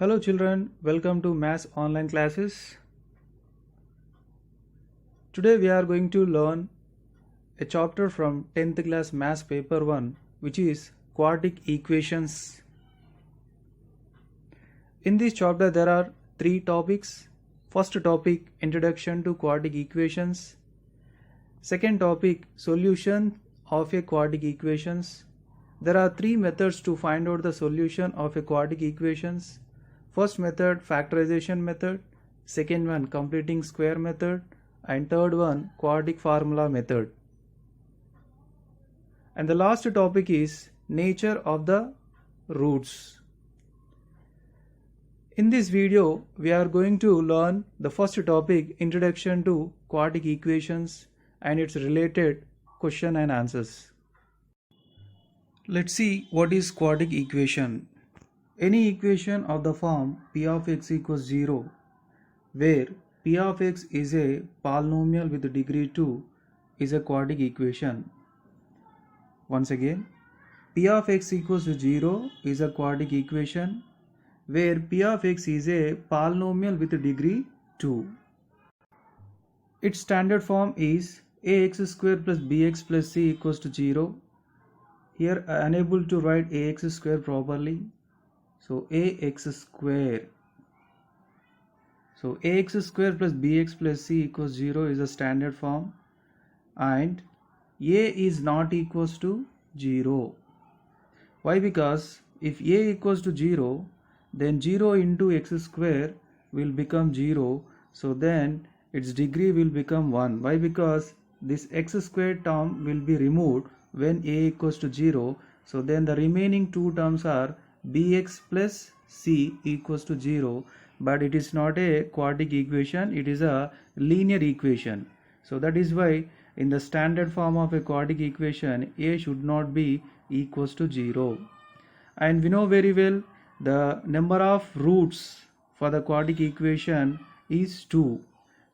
Hello children, welcome to Maths online classes. Today we are going to learn a chapter from 10th class Maths paper 1, which is quadratic equations. In this chapter there are 3 topics. First topic, introduction to quadratic equations. Second topic, solution of a quadratic equations. There are 3 methods to find out the solution of a quadratic equations. First method, factorization method. Second one, completing square method. And third one, quadratic formula method. And the last topic is nature of the roots. In this video, we are going to learn the first topic, introduction to quadratic equations and its related question and answers. Let's see what is quadratic equation. Any equation of the form p of x equals 0, where p of x is a polynomial with degree 2, is a quadratic equation. Once again, p of x equals to 0 is a quadratic equation where p of x is a polynomial with degree 2. Its standard form is ax square plus bx plus c equals to 0. Here I am unable to write ax square properly. So ax square. So ax square plus bx plus c equals 0 is the standard form, and a is not equals to 0. Why? Because if a equals to 0, then 0 into x square will become 0. So then its degree will become 1. Why? Because this x square term will be removed when a equals to 0. So then the remaining two terms are bx plus c equals to 0, but it is not a quadratic equation, it is a linear equation. So that is why in the standard form of a quadratic equation, a should not be equals to 0. And we know very well the number of roots for the quadratic equation is 2.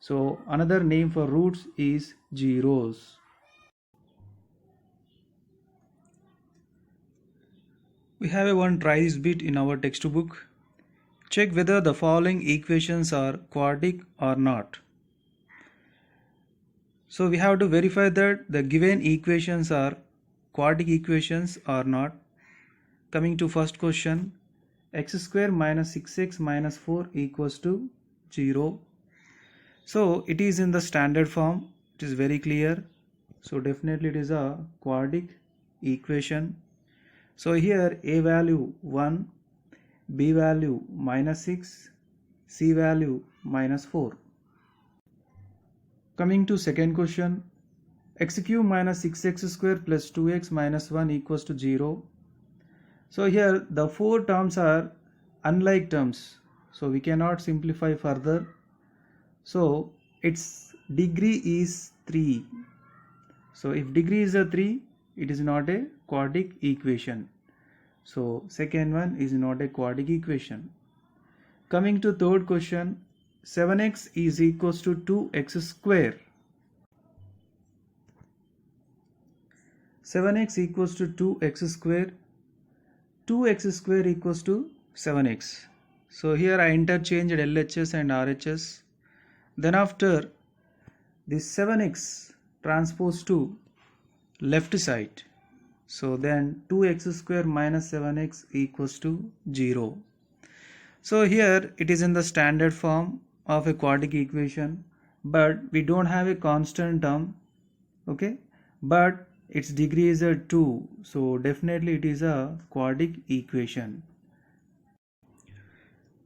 So another name for roots is zeros. We have one try this bit in our textbook. Check whether the following equations are quadratic or not. So we have to verify that the given equations are quadratic equations or not. Coming to first question, x square minus 6x minus 4 equals to 0. So it is in the standard form, it is very clear. So definitely it is a quadratic equation. So here a value 1, b value minus 6, c value minus 4. Coming to second question, x cube minus 6x square plus 2x minus 1 equals to 0. So here the 4 terms are unlike terms, so we cannot simplify further. So its degree is 3. So if degree is a 3, it is not a quadratic equation. So second one is not a quadratic equation. Coming to third question, 7x is equals to 2x square. 7x equals to 2x square. 2x square equals to 7x. So here I interchanged LHS and RHS. Then after this 7x transposed to left side. So then 2x square minus 7x equals to 0. So here it is in the standard form of a quadratic equation, but we don't have a constant term, okay, but its degree is a 2, so definitely it is a quadratic equation.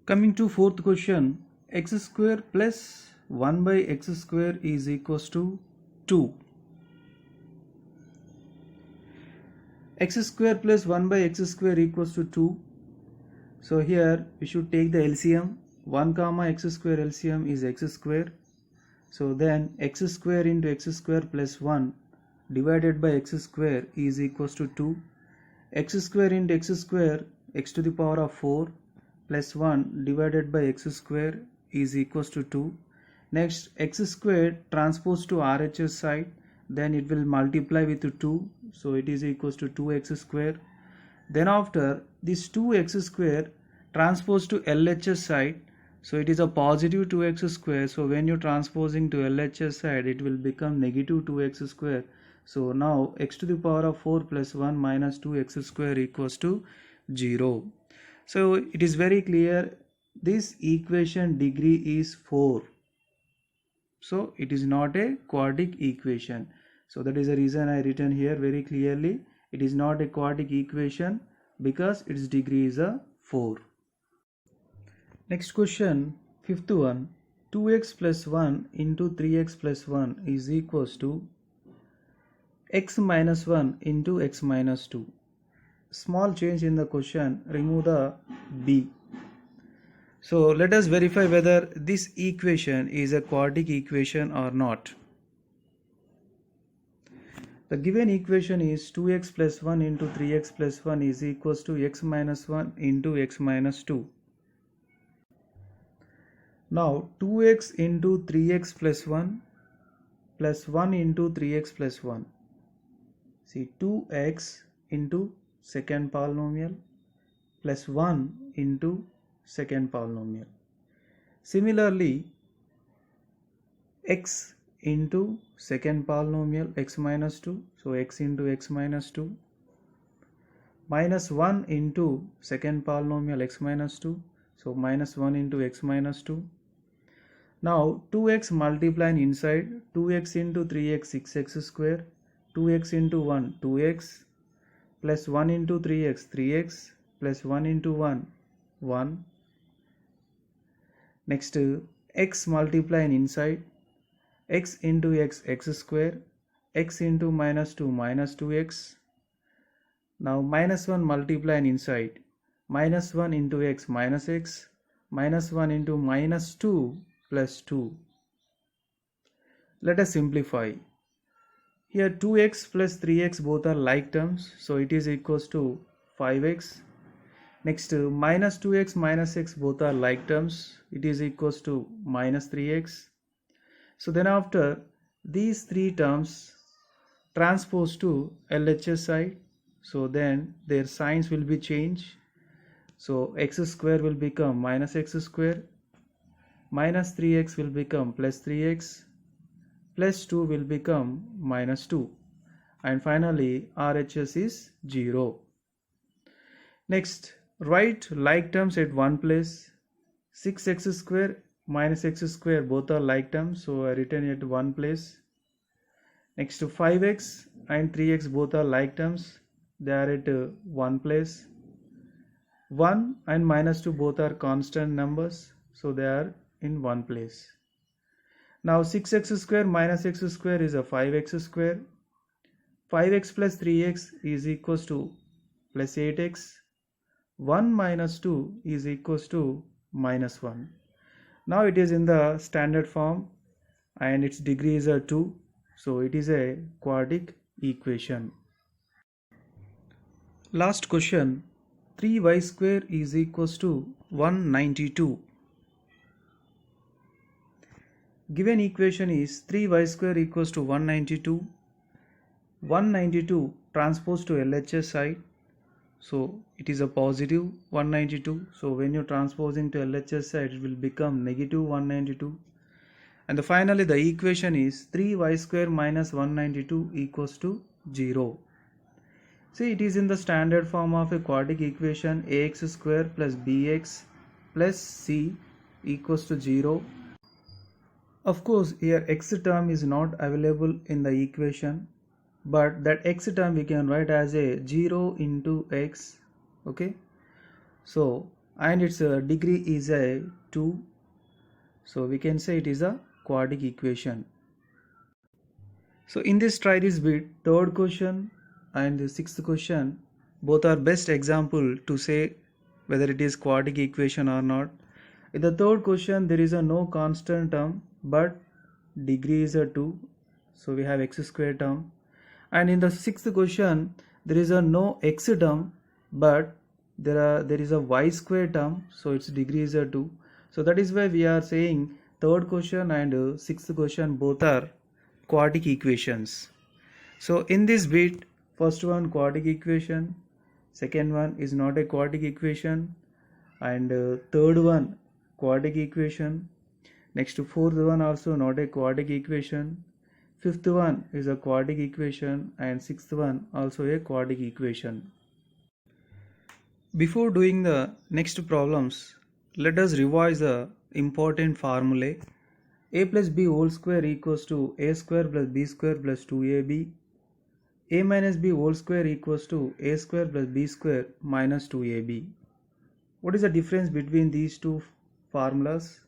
Coming to fourth question, x square plus 1 by x square is equals to 2. X square plus 1 by x square equals to 2. So here we should take the LCM. 1 comma x square LCM is x square. So then x square into x square plus 1 divided by x square is equals to 2. X square into x square, x to the power of 4 plus 1 divided by x square is equals to 2. Next, x square transposed to RHS side, then it will multiply with 2, so it is equals to 2x square. Then after this 2x square transpose to LHS side, so it is a positive 2x square. So when you transposing to LHS side, it will become negative 2x square. So now x to the power of 4 plus 1 minus 2x square equals to 0. So it is very clear, this equation degree is 4. So it is not a quadratic equation. So that is the reason I written here very clearly. It is not a quadratic equation because its degree is a 4. Next question, fifth one. 2x plus 1 into 3x plus 1 is equals to x minus 1 into x minus 2. Small change in the question, remove the b. So let us verify whether this equation is a quadratic equation or not. The given equation is 2x plus 1 into 3x plus 1 is equals to x minus 1 into x minus 2. Now 2x into 3x plus 1 plus 1 into 3x plus 1. See, 2x into second polynomial plus 1 into second polynomial. Similarly, x into second polynomial x minus 2, so x into x minus 2, minus 1 into second polynomial x minus 2, so minus 1 into x minus 2. Now 2x multiplying inside, 2x into 3x 6x square, 2x into 1 2x, plus 1 into 3x 3x, plus 1 into 1 1. Next, x multiplying inside, x into x x square, x into minus 2 minus 2x. Now minus 1 multiplying inside, minus 1 into x minus x, minus 1 into minus 2 plus 2. Let us simplify. Here 2x plus 3x both are like terms, so it is equals to 5x. Next, minus 2x minus x both are like terms, it is equals to minus 3x. So then after these three terms transpose to LHS side, so then their signs will be changed. So x square will become minus x square, minus 3x will become plus 3x, plus 2 will become minus 2, and finally RHS is 0. Next, write like terms at one place. 6x square minus x square both are like terms, so I written at one place. Next, to 5x and 3x both are like terms, they are at one place. 1 and minus 2 both are constant numbers, so they are in one place. Now 6x square minus x square is a 5x square. 5x plus 3x is equals to plus 8x. 1 minus 2 is equals to minus 1. Now it is in the standard form and its degree is a 2. So it is a quadratic equation. Last question. 3y square is equals to 192. Given equation is 3y square equals to 192. 192 transpose to LHS side. So it is a positive 192. So when you transposing to LHS side, it will become negative 192. And finally the equation is 3y square minus 192 equals to 0. See, it is in the standard form of a quadratic equation, ax square plus bx plus c equals to 0. Of course, here x term is not available in the equation, but that x term we can write as a 0 into x. Okay, so and its degree is a 2, so we can say it is a quadratic equation. So in this try this bit, third question and the sixth question both are best example to say whether it is quadratic equation or not. In the third question there is a no constant term but degree is a 2, so we have x square term. And in the sixth question there is a no x term but there is a y square term, so its degree is a 2. So that is why we are saying third question and sixth question both are quadratic equations. So in this bit, first one quadratic equation, second one is not a quadratic equation, and third one quadratic equation. Next fourth one also not a quadratic equation. Fifth one is a quadratic equation and sixth one also a quadratic equation. Before doing the next problems, let us revise the important formulae. A plus b whole square equals to a square plus b square plus 2ab. A minus b whole square equals to a square plus b square minus 2ab. What is the difference between these two formulas?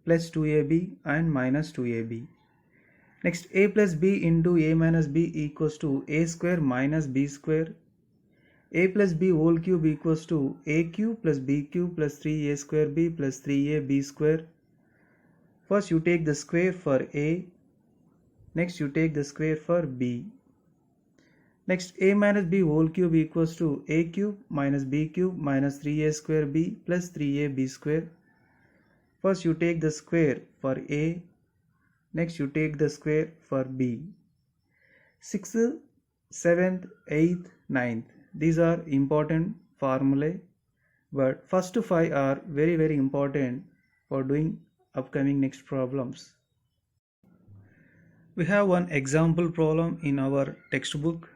Plus 2ab and minus 2ab. Next, a plus b into a minus b equals to a square minus b square. A plus b whole cube equals to a cube plus b cube plus 3a square b plus 3ab square. First you take the square for a, next you take the square for b. Next, a minus b whole cube equals to a cube minus b cube minus 3a square b plus 3ab square. First you take the square for a, next you take the square for b. 6th, 7th, 8th, 9th. These are important formulae, but first 5 are very important for doing upcoming next problems. We have one example problem in our textbook.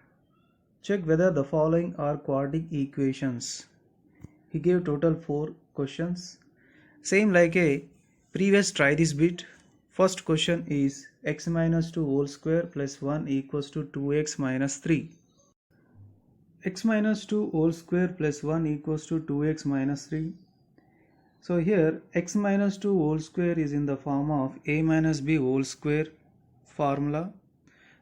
Check whether the following are quadratic equations. He gave total 4 questions. Same like a previous, try this bit. First question is x minus 2 whole square plus 1 equals to 2x minus 3. X minus 2 whole square plus 1 equals to 2x minus 3. So here x minus 2 whole square is in the form of a minus b whole square formula.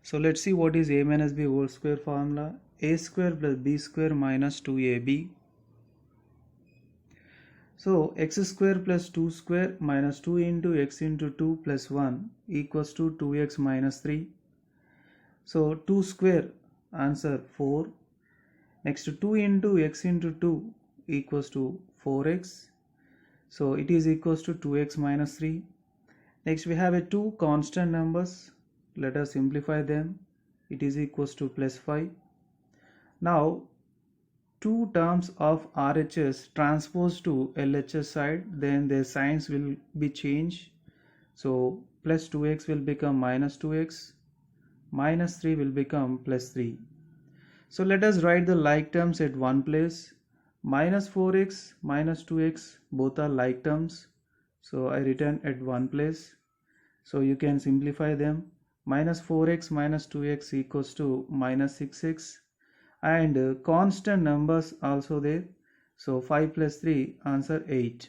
So let's see what is a minus b whole square formula. A square plus b square minus 2ab. So x square plus 2 square minus 2 into x into 2 plus 1 equals to 2x minus 3. So 2 square, answer 4. Next 2 into x into 2 equals to 4x. So it is equals to 2x minus 3. Next we have a 2 constant numbers. Let us simplify them. It is equals to plus 5. Now 2 terms of RHS transposed to LHS side, then their signs will be changed. So plus 2x will become minus 2x, minus 3 will become plus 3. So let us write the like terms at one place. Minus 4x, minus 2x, both are like terms. So I written at one place. So you can simplify them. Minus 4x minus 2x equals to minus 6x. And constant numbers also there. So 5 plus 3, answer 8.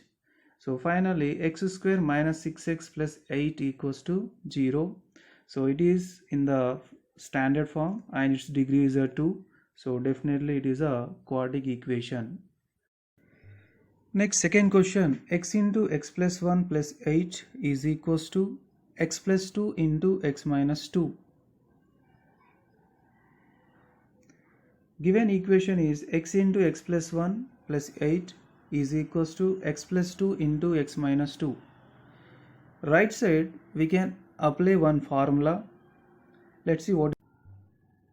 So finally x square minus 6x plus 8 equals to 0. So it is in the standard form and its degree is a 2. So definitely it is a quadratic equation. Next, second question, x into x plus 1 plus 8 is equals to x plus 2 into x minus 2. Given equation is x into x plus 1 plus 8 is equals to x plus 2 into x minus 2. Right side we can apply one formula. Let's see what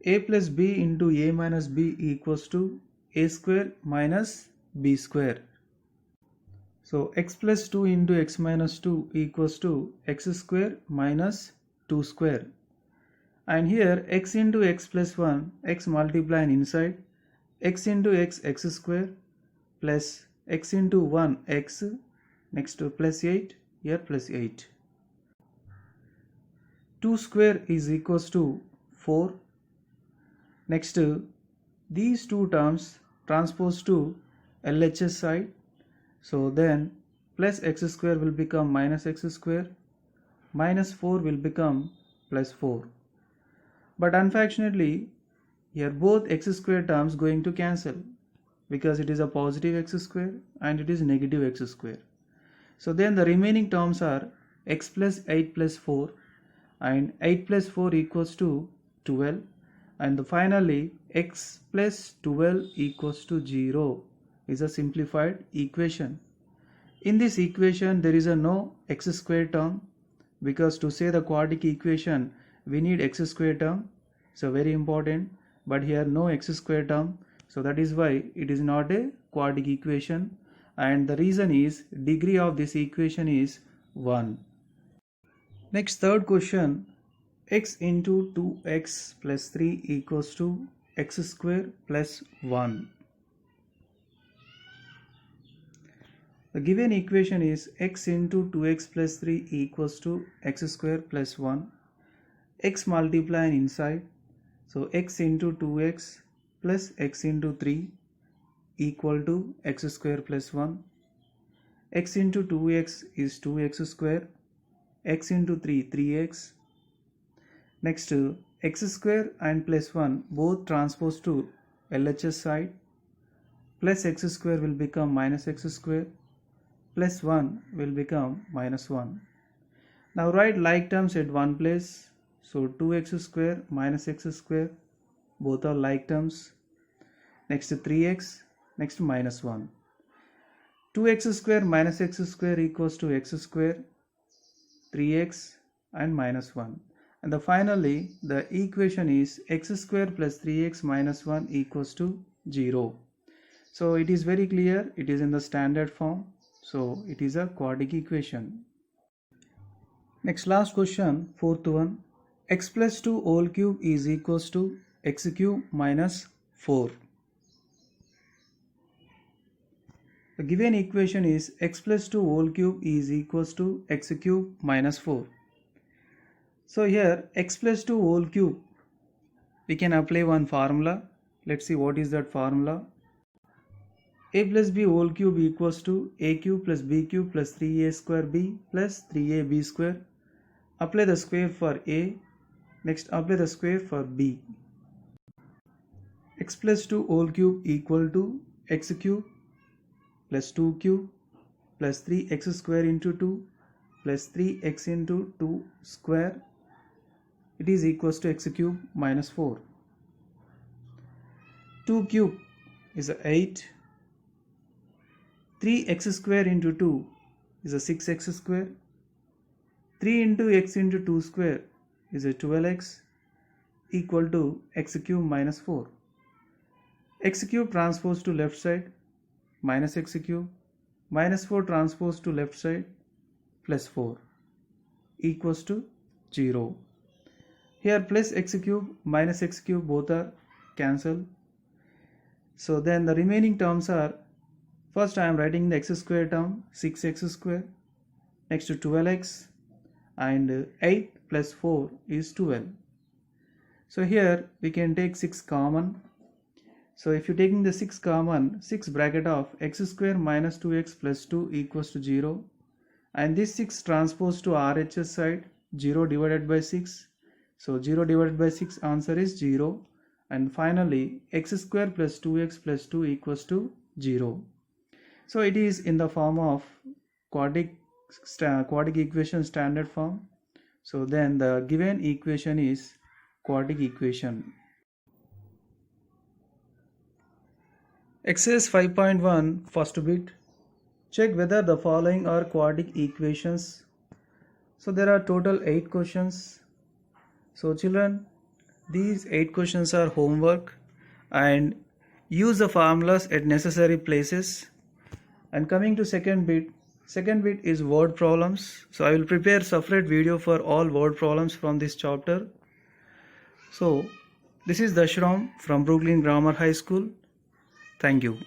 a plus b into a minus b equals to a square minus b square. So x plus 2 into x minus 2 equals to x square minus 2 square. And here x into x plus 1, x multiplying inside, x into x, x square, plus x into 1, x, next to plus 8, here plus 8. 2 square is equals to 4. Next, these two terms transpose to LHS side. So then plus x square will become minus x square, minus 4 will become plus 4. But unfortunately, here both x square terms going to cancel because it is a positive x square and it is negative x square. So then the remaining terms are x plus 8 plus 4 and 8 plus 4 equals to 12 and finally x plus 12 equals to 0 is a simplified equation. In this equation there is a no x square term because to say the quadratic equation we need x square term, so very important, but here no x square term, so that is why it is not a quadratic equation. and the reason is degree of this equation is 1. Next, third question, x into 2x plus 3 equals to x square plus 1. The given equation is x into 2x plus 3 equals to x square plus 1. X multiplying inside, so x into 2x plus x into 3 equal to x square plus 1. X into 2x is 2x square, x into 3 3x. Next, x square and plus 1 both transpose to LHS side, plus x square will become minus x square, plus 1 will become minus 1. Now write like terms at one place, so 2x square minus x square, both are like terms. Next 3x, next minus 1. 2x square minus x square equals to x square, 3x and minus 1. And finally the equation is x square plus 3x minus 1 equals to 0. So it is very clear, it is in the standard form. So it is a quadratic equation. Next, last question, fourth one. X plus 2 whole cube is equals to x cube minus 4. The given equation is x plus 2 whole cube is equals to x cube minus 4. So here x plus 2 whole cube, we can apply one formula. Let's see what is that formula. A plus b whole cube equals to a cube plus b cube plus 3a square b plus 3ab square. Apply the square for a. Next, apply the square for b. X plus 2 whole cube equal to x cube plus 2 cube plus 3x square into 2 plus 3x into 2 square. It is equals to x cube minus 4. 2 cube is 8. 3x square into 2 is a 6x square. 3 into x into 2 square is a 12x equal to x cube minus 4. X cube transpose to left side, minus x cube, minus 4 transpose to left side, plus 4 equals to 0. Here plus x cube minus x cube both are cancelled. So then the remaining terms are, first I am writing the x square term, 6x square, next to 12x, and 8 plus 4 is 12. So here we can take 6 common. So if you taking the 6 common, 6 bracket of x square minus 2x plus 2 equals to 0, and this 6 transpose to RHS side, 0 divided by 6. So 0 divided by 6 answer is 0, and finally x square plus 2x plus 2 equals to 0. So it is in the form of quadratic equation standard form. So then the given equation is quadratic equation. Exercise 5.1 first bit. Check whether the following are quadratic equations. So there are total 8 questions. So children, these 8 questions are homework, and use the formulas at necessary places. And coming to second bit is word problems. So I will prepare separate video for all word problems from this chapter. So this is Dashram from Brooklyn Grammar High School. Thank you.